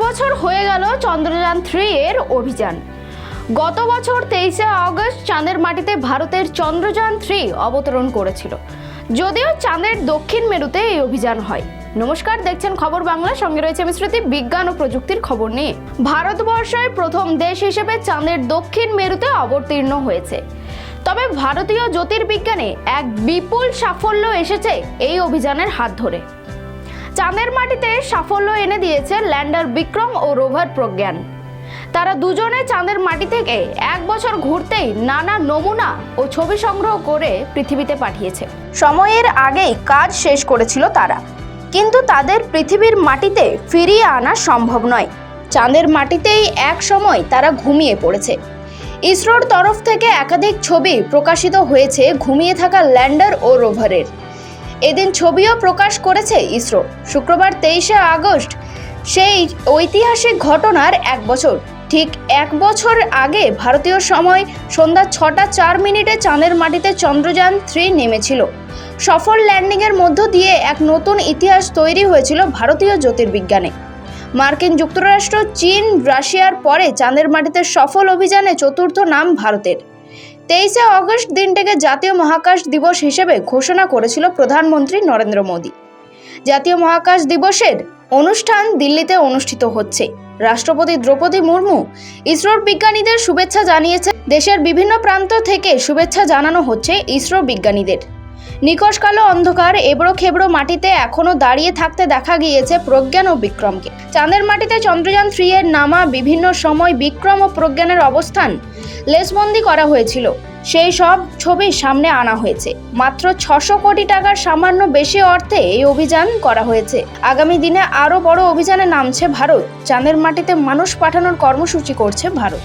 বছর হয়ে গেল চন্দ্রযান-3 এর অভিযান। গত বছর 23শে আগস্ট চাঁদের মাটিতে ভারতের চন্দ্রযান-3 অবতরণ করেছিল। যদিও চাঁদের দক্ষিণ মেরুতে এই অভিযান হয়। নমস্কার, দেখছেন খবর বাংলা, সঙ্গে রয়েছে আমি শ্রুতি। বিজ্ঞান ও প্রযুক্তির খবর নিয়ে ভারতবর্ষের প্রথম দেশ হিসেবে চাঁদের দক্ষিণ মেরুতে অবতীর্ণ হয়েছে। তবে ভারতীয় জ্যোতির্বিজ্ঞানে এক বিপুল সাফল্য এসেছে এই অভিযানের হাত ধরে। চাঁদের মাটিতে সাফল্য এনে দিয়েছে ল্যান্ডার বিক্রম ও রোভার প্রজ্ঞান। তারা দুজনে চাঁদের মাটি থেকে 1 বছর ঘুরতেই নানা নমুনা ও ছবি সংগ্রহ করে পৃথিবীতে পাঠিয়েছে। সময়ের আগেই কাজ শেষ করেছিল তারা, কিন্তু তাদের পৃথিবীর মাটিতে ফিরিয়ে আনা সম্ভব নয়। চাঁদের মাটিতেই এক সময় তারা ঘুমিয়ে পড়েছে। ইসরোর তরফ থেকে একাধিক ছবি প্রকাশিত হয়েছে ঘুমিয়ে থাকা ল্যান্ডার ও রোভারের। এদিন ছবিও প্রকাশ করেছে ইসরো। শুক্রবার 23শে আগস্ট সেই ঐতিহাসিক ঘটনার 1 বছর। ঠিক 1 বছর আগে ভারতীয় সময় সন্ধ্যা 6টা 4 মিনিটে চাঁদের মাটিতে চন্দ্রযান-3 নেমেছিল। সফল ল্যান্ডিংয়ের মধ্য দিয়ে এক নতুন ইতিহাস তৈরি হয়েছিল ভারতীয় জ্যোতির্বিজ্ঞানে। মার্কিন যুক্তরাষ্ট্র, চীন, রাশিয়ার পরে চাঁদের মাটিতে সফল অভিযানে চতুর্থ নাম ভারতের। 23শে আগস্ট দিনটিকে জাতীয় মহাকাশ দিবস হিসেবে ঘোষণা করেছিল প্রধানমন্ত্রী নরেন্দ্র মোদী। জাতীয় মহাকাশ দিবসের অনুষ্ঠান দিল্লিতে অনুষ্ঠিত হচ্ছে। রাষ্ট্রপতি দ্রৌপদী মুর্মু ইসরোর বিজ্ঞানীদের শুভেচ্ছা জানিয়েছে। দেশের বিভিন্ন প্রান্ত থেকে শুভেচ্ছা জানানো হচ্ছে ইসরো বিজ্ঞানীদের। নিকষ কালো অন্ধকার এবড়ো খেবড়ো মাটিতে এখনো দাঁড়িয়ে থাকতে দেখা গিয়েছে প্রজ্ঞান ও বিক্রমকে। চাঁদের মাটিতে চন্দ্রযান-3 এর নামা বিভিন্ন সময় বিক্রম ও প্রজ্ঞানের অবস্থান লেজবন্দি করা হয়েছিল। সেই সব ছবি সামনে আনা হয়েছে। মাত্র 600 কোটি টাকার সামান্য বেশি অর্থে এই অভিযান করা হয়েছে। আগামী দিনে আরও বড় অভিযানে নামছে ভারত। চাঁদের মাটিতে মানুষ পাঠানোর কর্মসূচি করছে ভারত।